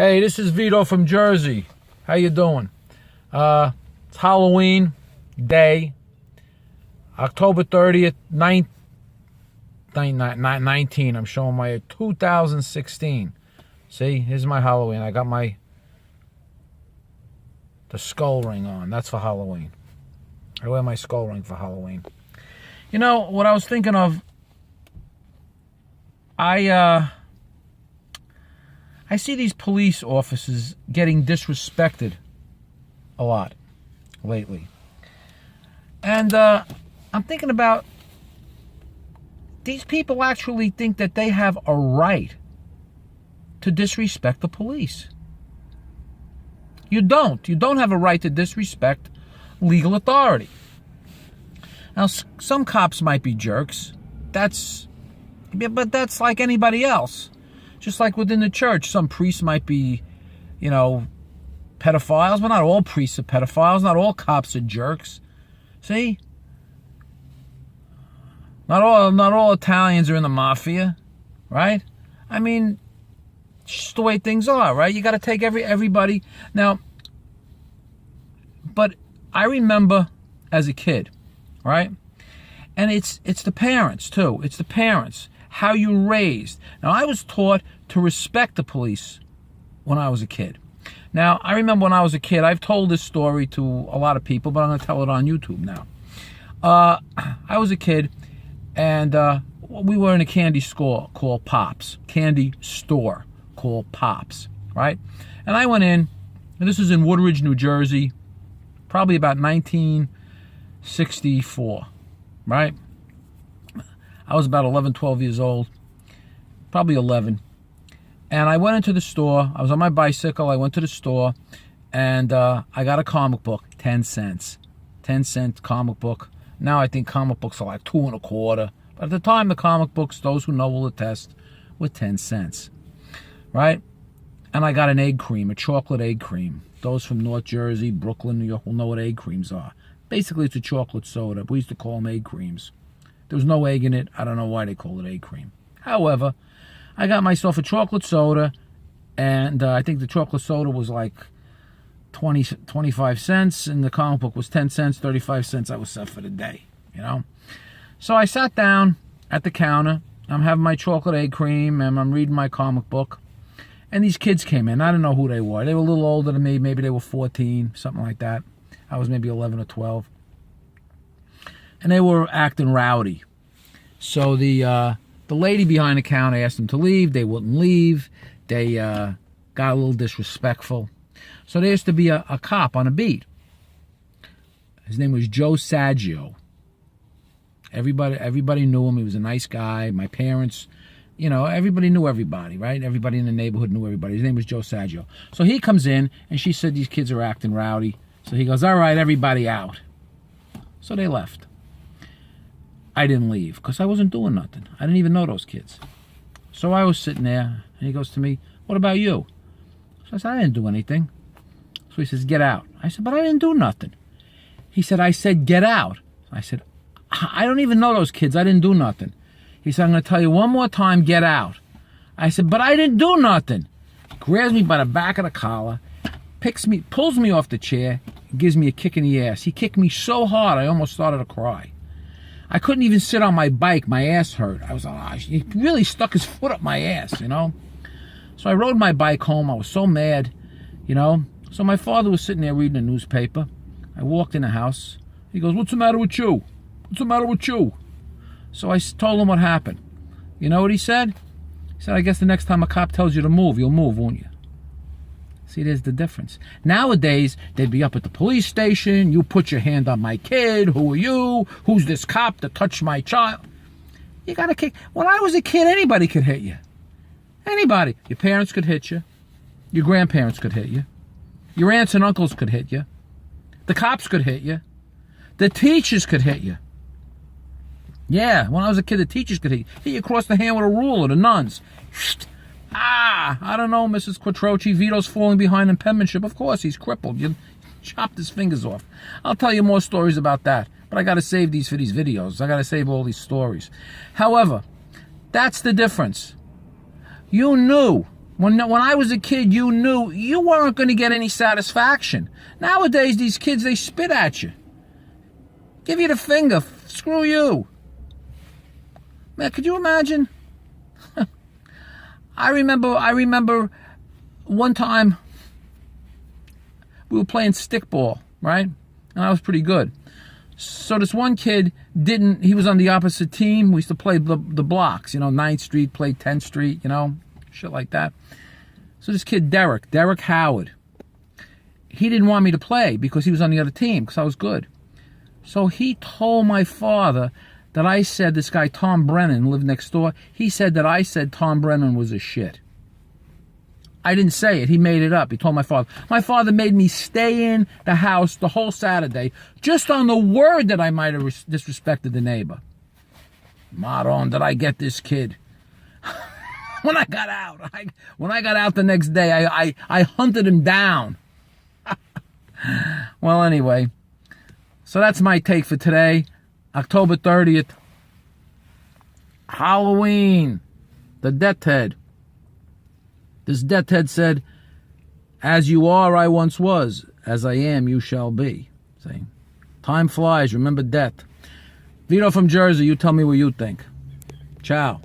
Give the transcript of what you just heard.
Hey, this is Vito from Jersey. How you doing? It's Halloween day, October 30th, 19. I'm showing my 2016. See, here's my Halloween. I got the skull ring on. That's for Halloween. I wear my skull ring for Halloween. You know, what I was thinking of, I see these police officers getting disrespected a lot lately. And I'm thinking about, these people actually think that they have a right to disrespect the police. You don't. You don't have a right to disrespect legal authority. Now, some cops might be jerks. But that's like anybody else. Just like within the church, some priests might be, pedophiles, but not all priests are pedophiles. Not all cops are jerks. See? Not all Italians are in the mafia, right? I mean, it's just the way things are, right? You got to take everybody. Now, but I remember as a kid, right? And it's the parents too. It's the parents. How you raised. Now, I was taught to respect the police when I was a kid. Now, I remember when I was a kid, I've told this story to a lot of people, but I'm going to tell it on YouTube now. I was a kid, and we were in a candy store called Pops. Candy store called Pops, right? And I went in, and this was in Woodridge, New Jersey, probably about 1964, right? I was about 11, 12 years old, probably 11. And I went into the store. I was on my bicycle. I went to the store, and I got a comic book, 10 cents. 10-cent comic book. Now I think comic books are like 2 1/4. But at the time, the comic books, those who know will attest, were 10 cents, right? And I got an egg cream, a chocolate egg cream. Those from North Jersey, Brooklyn, New York will know what egg creams are. Basically, it's a chocolate soda. We used to call them egg creams. There was no egg in it. I don't know why they call it egg cream. However, I got myself a chocolate soda, and I think the chocolate soda was like 25 cents, and the comic book was 10 cents, 35 cents. I was set for the day, So I sat down at the counter. I'm having my chocolate egg cream, and I'm reading my comic book. And these kids came in. I don't know who they were. They were a little older than me. Maybe they were 14, something like that. I was maybe 11 or 12. And they were acting rowdy. So the lady behind the counter asked them to leave. They wouldn't leave. They got a little disrespectful. So there used to be a cop on a beat. His name was Joe Saggio. Everybody knew him. He was a nice guy. My parents, everybody knew everybody, right? Everybody in the neighborhood knew everybody. His name was Joe Saggio. So he comes in, and she said these kids are acting rowdy. So he goes, all right, everybody out. So they left. I didn't leave because I wasn't doing nothing. I didn't even know those kids. So I was sitting there, and he goes to me, what about you? So I said, I didn't do anything. So he says, get out. I said, but I didn't do nothing. He said, I said, get out. I said, I don't even know those kids. I didn't do nothing. He said, I'm going to tell you one more time, get out. I said, but I didn't do nothing. He grabs me by the back of the collar, pulls me off the chair, and gives me a kick in the ass. He kicked me so hard, I almost started to cry. I couldn't even sit on my bike. My ass hurt. He really stuck his foot up my ass, So I rode my bike home. I was so mad, So my father was sitting there reading the newspaper. I walked in the house. He goes, what's the matter with you? What's the matter with you? So I told him what happened. You know what he said? He said, I guess the next time a cop tells you to move, you'll move, won't you? See, there's the difference. Nowadays, they'd be up at the police station. You put your hand on my kid. Who are you? Who's this cop that touched my child? You got to kick. When I was a kid, anybody could hit you. Anybody. Your parents could hit you. Your grandparents could hit you. Your aunts and uncles could hit you. The cops could hit you. The teachers could hit you. Yeah, when I was a kid, the teachers could hit you across the hand with a ruler, the nuns. I don't know, Mrs. Quattrochi. Vito's falling behind in penmanship. Of course, he's crippled. You chopped his fingers off. I'll tell you more stories about that. But I got to save these for these videos. I got to save all these stories. However, that's the difference. You knew When I was a kid, you knew you weren't going to get any satisfaction. Nowadays, these kids, they spit at you. Give you the finger. Screw you. Man, could you imagine? I remember one time we were playing stickball, right? And I was pretty good. So this one kid he was on the opposite team. We used to play the blocks, 9th Street, played 10th Street, shit like that. So this kid, Derek Howard, he didn't want me to play because he was on the other team because I was good. So he told my father that I said this guy, Tom Brennan, lived next door. He said that I said Tom Brennan was a shit. I didn't say it. He made it up. He told my father. My father made me stay in the house the whole Saturday just on the word that I might have disrespected the neighbor. Maron, did I get this kid? When I got out the next day, I hunted him down. Well, anyway, so that's my take for today. October 30th. Halloween. The Death Head. This Death Head said, as you are, I once was. As I am, you shall be. See? Time flies. Remember death. Vito from Jersey, you tell me what you think. Ciao.